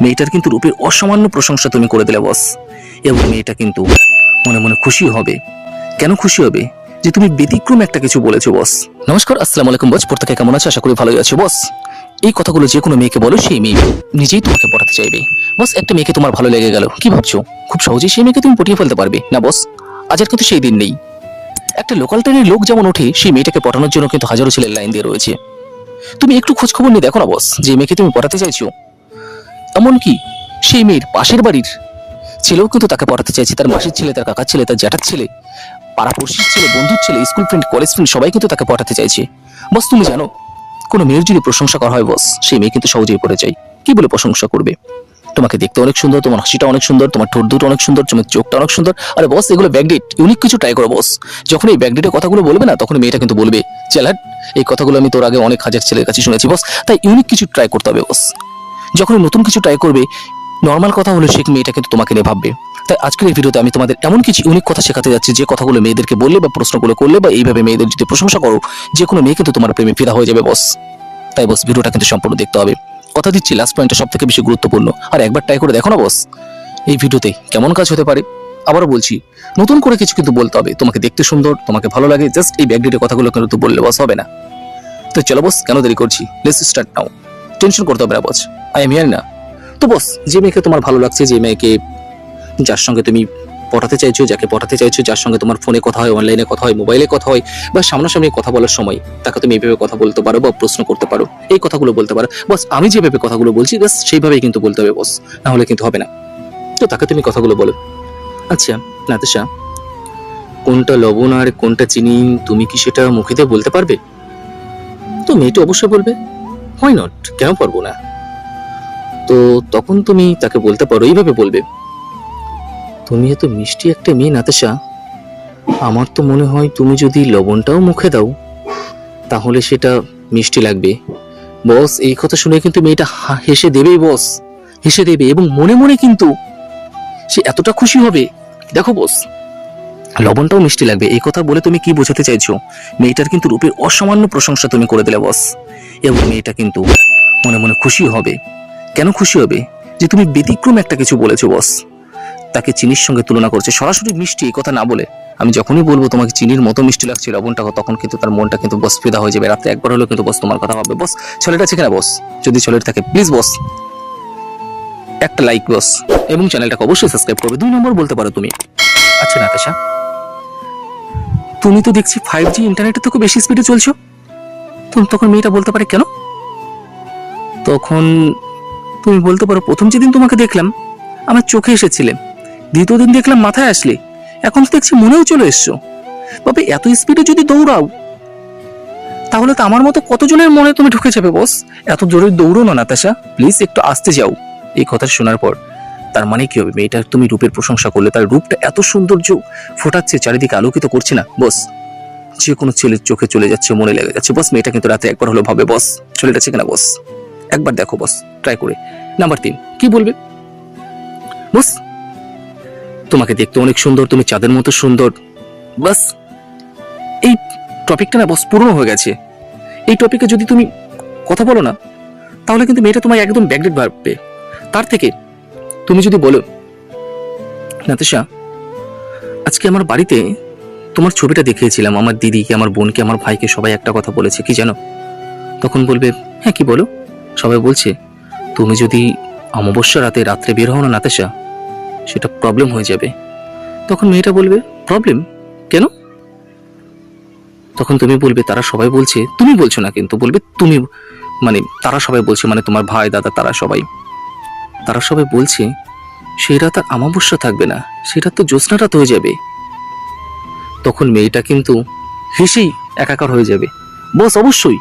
মেয়েটার কিন্তু রূপের অসামান্য প্রশংসা তুমি করে দিলে বস, এবং মেয়েটা কিন্তু মনে মনে খুশি হবে। কেন খুশি হবে? যে তুমি ব্যতিক্রম একটা কিছু বলেছো বস। নমস্কার, আসসালামু আলাইকুম বস। প্রত্যেকে কেমন আছো? আশা করি ভালোই আছো বস। এই কথাগুলো যে কোনো মেয়েকে বলো, সেই মেয়ে নিজেই তোমাকে পটাতে চাইবে বস। একটা মেয়েকে তোমার ভালো লেগে গেল, কি ভাবছো খুব সহজেই সেই মেয়েকে তুমি পটিয়ে ফেলতে পারবে না বস? আজ আর কিন্তু সেই দিন নেই। একটা লোকাল ট্রেনের লোক যেমন ওঠে, সেই মেয়েটাকে পটানোর জন্য কিন্তু হাজারো ছেলের লাইন দিয়ে রয়েছে। তুমি একটু খোঁজ খবর নিয়ে দেখো না বস, যে মেয়েকে তুমি পটাতে চাইছো, এমনকি সেই মেয়ের পাশের বাড়ির ছেলেও কিন্তু তাকে পড়াতে চাইছে। তার মাসির ছেলে, তার কাকার ছেলে, তার জ্যাঠার ছেলে, পাড়াপড়শির ছেলে, বন্ধুর ছেলে, স্কুল ফ্রেন্ড, কলেজ ফ্রেন্ড, সবাই কিন্তু তাকে পড়াতে চাইছে বস। তুমি জানো, কোনো মেয়ের যদি প্রশংসা করা হয় বস, সেই মেয়ে কিন্তু সহজেই পড়ে যায়। কি বলে প্রশংসা করবে? তোমাকে দেখতে অনেক সুন্দর, তোমার হাসিটা অনেক সুন্দর, তোমার ঠোঁট দুটো অনেক সুন্দর, তোমার চোখটা অনেক সুন্দর। আরে বস, এগুলো ব্যাকডেট, ইউনিক কিছু ট্রাই করো বস। যখন এই ব্যাকডেটের কথাগুলো বলবে না, তখন মেয়েটা কিন্তু বলবে, চেলাট, এই কথাগুলো আমি তোর আগে অনেক হাজার ছেলের কাছে শুনেছি বস। তাই ইউনিক কিছু ট্রাই করতে হবে বস। যখন নতুন কিছু ট্রাই করবে, নর্মাল কথা হলো সেই মেয়েটা কিন্তু তোমাকে নিয়ে ভাববে। তাই আজকের এই ভিডিওতে আমি তোমাদের এমন কিছু ইউনিক কথা শেখাতে যাচ্ছি, যে কথাগুলো মেয়েদেরকে বললে বা প্রশ্নগুলো করলে বা এইভাবে মেয়েদের যদি প্রশংসা করো, যে কোনো মেয়ে কিন্তু তোমার প্রেমে ফিদা হয়ে যাবে বস। তাই বস, ভিডিওটা কিন্তু সম্পূর্ণ দেখতে হবে। কথা দিচ্ছি, লাস্ট পয়েন্টটা সব থেকে বেশি গুরুত্বপূর্ণ। আর একবার ট্রাই করে দেখো না বস, এই ভিডিওতে কেমন কাজ হতে পারে। আবারও বলছি, নতুন করে কিছু কিন্তু বলতে হবে। তোমাকে দেখতে সুন্দর, তোমাকে ভালো লাগে, জাস্ট এই ব্যাকডেটের কথাগুলো কিন্তু বললে বস হবে না। তো চলো বস, কেন দেরি করছি, লেটস স্টার্ট নাও। টেনশন করতে হবে না বস, আই এম হিয়ার না। তো বস, যে মেয়েকে তোমার ভালো লাগছে, যে মেয়েকে, যার সঙ্গে তুমি পটাতে চাইছো, যাকে পটাতে চাইছো, যার সঙ্গে তোমার ফোনে কথা হয়, অনলাইনে কথা হয়, মোবাইলে কথা হয়, বা সামনাসামনি কথা বলার সময় তাকে তুমি এইভাবে কথা বলতে পারো বা প্রশ্ন করতে পারো, এই কথাগুলো বলতে পারো বস। আমি যেভাবে কথাগুলো বলছি জাস্ট সেইভাবেই কিন্তু বলতে হবে বস, না হলে কিন্তু হবে না। তো তাকে তুমি কথাগুলো বলো। আচ্ছা নাতাশা, কোনটা লবণ আর কোনটা চিনি, তুমি কি সেটা মুখে দিয়ে বলতে পারবে? তো মেয়েটা অবশ্যই বলবে, হোয়াই নট, কেন পারবো না। তো তখন তুমি তাকে বলতে পারো, এইভাবে বলবে, তুমি এত মিষ্টি একটা মেয়ে নাতাশা, আমার তো মনে হয় তুমি যদি লবণটাও মুখে দাও, তাহলে সেটা মিষ্টি লাগবে বস। এই কথা শুনে কিন্তু মেয়েটা হেসে দেবেই বস, হেসে দেবে, এবং মনে মনে কিন্তু সে এতটা খুশি হবে। দেখো বস, লবণটাও মিষ্টি লাগবে, এই কথা বলে তুমি কি বোঝাতে চাইছো? মেয়েটার কিন্তু রূপের অসামান্য প্রশংসা তুমি করে দিলে বস, এবং মেয়েটা কিন্তু মনে মনে খুশি হবে। কেন খুশি হবে? যে তুমি ব্যতিক্রম একটা কিছু বলেছো বস। তাকে চিনির সঙ্গে তুলনা করছে, সরাসরি মিষ্টি এই কথা না বলে। আমি যখনই বলবো তোমাকে চিনির মতো মিষ্টি লাগছে লবণটা, তখন কিন্তু তার মনটা কিন্তু বস ফিদা হয়ে যাবে। রাত্রে একবার হলেও কিন্তু বস তোমার কথা ভাববে বস। ছেলেটা আছে কিনা বস? যদি ছেলেটা থাকে, প্লিজ বস একটা লাইক বস, এবং চ্যানেলটাকে অবশ্যই সাবস্ক্রাইব করবে। 2 নম্বর বলতে পারো তুমি, আচ্ছা নাতাশা, তুমি তো দেখছি 5G ইন্টারনেটে তো খুব বেশি স্পিডে চলছো। তখন মেয়েটা বলতে পারে, কেন? তখন তুমি বলতে পারো, প্রথম যেদিন তোমাকে দেখলাম আমার চোখে এসেছিলে, দ্বিতীয় দিন দেখলাম মাথায় আসলে, এখন তো দেখছি মনেও চলে এসছো। তবে এত স্পিডে যদি দৌড়াও, তাহলে তো আমার মতো কতজনের মনে তুমি ঢুকে যাবে বস। এত জোরে দৌড়ো না নাতাশা, প্লিজ একটু আস্তে যাও। এই কথা শোনার পর তার মানে কি হবে? মেয়েটার তুমি রূপের প্রশংসা করলে, তার রূপটা এত সৌন্দর্য ফোটাচ্ছে, চারিদিকে আলোকিত করছে না বস, যে কোনো ছেলের চোখে চলে যাচ্ছে, মনে লেগে যাচ্ছে বস। মেয়েটা কিন্তু রাতে একবার হলো ভাবে বস, ছেলেটা আছে কিনা বস। একবার দেখো বস, ট্রাই করে। নাম্বার 3 কি বলবে বস? তোমাকে দেখতে অনেক সুন্দর, তুমি চাঁদের মতো সুন্দর। বাস, এই টপিকটা না বস পুরনো হয়ে গেছে। এই টপিকে যদি তুমি কথা বলো না, তাহলে কিন্তু মেয়েটা তোমায় একদম ব্যাকডেট ভাববে। তার থেকে তুমি যদি বলো, নাতাশা, আজকে আমার বাড়িতে তোমার ছবিটা দেখিয়েছিলাম, আমার দিদিকে, আমার বোনকে, আমার ভাইকে, সবাই একটা কথা বলেছে, কি জানো? তখন বলবে, হ্যাঁ কি বলো? সবাই বলছে তুমি যদি অমাবস্যা রাত্রে বের হও না নাতাশা, সেটা প্রবলেম হয়ে যাবে। তখন মেয়েটা বলবে, প্রবলেম কেন? তখন তুমি বলবে, তারা সবাই বলছে, তুমি বলছো না কিন্তু, বলবে তুমি, মানে তারা সবাই বলছে, মানে তোমার ভাই দাদা তারা সবাই বলছে সেই রাত আর অমাবস্যা থাকবে না, সেটা তো জ্যোৎস্না রাত হয়ে যাবে। তখন মেয়েটা কিন্তু হেসেই একাকার হয়ে যাবে বস। অবশ্যই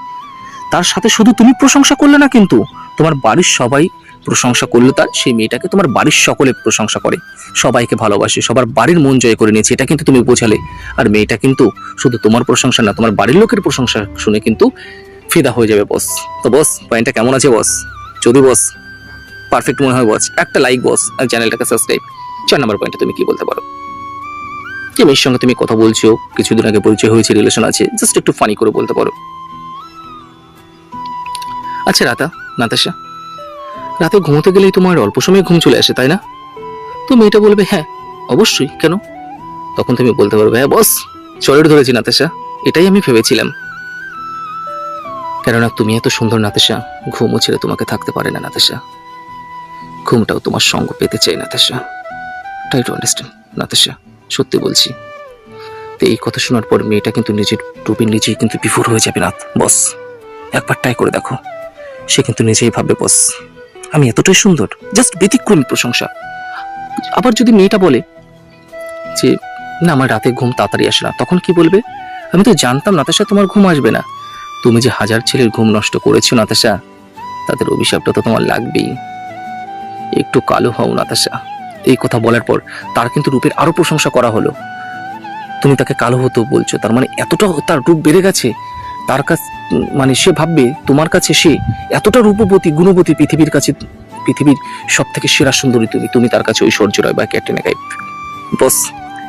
তার সাথে শুধু তুমি প্রশংসা করলে না, কিন্তু তোমার বাড়ির সবাই প্রশংসা করলে, তার সেই মেয়েটাকে তোমার বাড়ির সকলে প্রশংসা করে, সবাইকে ভালোবাসে, সবার বাড়ির মন জয় করে নিয়েছে, এটা কিন্তু তুমি বোঝালে। আর মেয়েটা কিন্তু শুধু তোমার প্রশংসা না, তোমার বাড়ির লোকের প্রশংসা শুনে কিন্তু ফিদা হয়ে যাবে বস। তো বস, পয়েন্টটা কেমন আছে বস? যদি বস পারফেক্ট মনে হয় বস, একটা লাইক বস, আর চ্যানেলটাকে সাবস্ক্রাইব। 4 নম্বর পয়েন্টে তুমি কি বলতে পারো? যে মেয়ের সঙ্গে তুমি কথা বলছো, কিছুদিন আগে পরিচয় হয়েছে, রিলেশন আছে, জাস্ট একটু ফানি করে বলতে পারো, আচ্ছা নাতাশা, রাতে ঘুমোতে গেলেই তোমার অল্প সময় ঘুম চলে আসে, তাই না? তো মেয়েটা বলবে হ্যাঁ অবশ্যই, কেন? তখন তুমি বলতে পারবে হ্যাঁ বস, চড়ে ধরেছি নাতাশা, এটাই আমি ভেবেছিলাম। কেননা তুমি এত সুন্দর নাতাশা, ঘুমও ছেড়ে তোমাকে থাকতে পারে না নাতাশা, ঘুমটাও তোমার সঙ্গ পেতে চাই Natasha. Try to understand Natasha, সত্যি বলছি। তো এই কথা শোনার পর মেয়েটা কিন্তু নিজের রূপে নিজেই কিন্তু বিভোর হয়ে যাবে না বস। একবার ট্রাই করে দেখো, সে কিন্তু নিজেই ভাববে বস আমি এতটাই সুন্দর, জাস্ট ব্যতিক্রমী প্রশংসা। আবার যদি মেয়েটা বলে যে না আমার রাতে ঘুম তাড়াতাড়ি আসে না, তখন কি বলবে? আমি তো জানতাম নাতাশা তোমার ঘুম আসবে না, তুমি যে হাজার ছেলের ঘুম নষ্ট করেছো নাতাশা, তাদের অভিশাপটা তো তোমার লাগবেই। একটু কালো হও নাতাশা। এই কথা বলার পর তার কিন্তু রূপের আরো প্রশংসা করা হলো। তুমি তাকে কালো হতেও বলছো, তার মানে এতটা তার রূপ বেড়ে গেছে, তার কাছে মানে সে ভাববে তোমার কাছে সে এতটা রূপবতী গুণবতী, পৃথিবীর কাছে পৃথিবীর সব থেকে সেরা সুন্দরী তুমি, তুমি তার কাছে ঐশ্বর্য রায় বা ক্যাটরিনা কাইফ। বস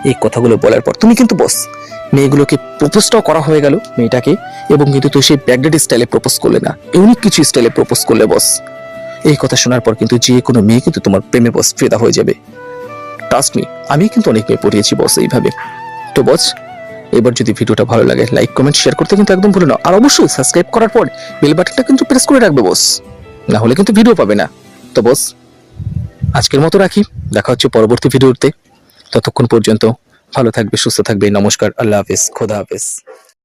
এই কথাগুলো বলার পর তুমি কিন্তু বস মেয়েগুলোকে প্রপোজটাও করা হয়ে গেল মেয়েটাকে, এবং কিন্তু তুই সেই ব্যাকডেড স্টাইলে প্রপোজ করলে না, ইউনিক কিছু স্টাইলে প্রপোজ করলে বস। এই কথা শোনার পর কিন্তু যে কোনো মেয়ে কিন্তু তোমার প্রেমে বস ফিদা হয়ে যাবে। ট্রাস্ট মি, আমি কিন্তু অনেক মেয়ে পড়িয়েছি বস এইভাবে। তো বস এবার যদি ভিডিওটা ভালো লাগে লাইক কমেন্ট শেয়ার করতে কিন্তু একদম ভুলো না, আর অবশ্যই সাবস্ক্রাইব করার পর বেল বাটনটা কিন্তু প্রেস করে রাখবে বস, না হলে কিন্তু ভিডিও পাবে না। তো বস আজকের মতো রাখি, দেখা হচ্ছে পরবর্তী ভিডিওতে। ততক্ষণ পর্যন্ত ভালো থাকবে, সুস্থ থাকবে। নমস্কার, আল্লাহ হাফেজ, খোদা হাফেজ।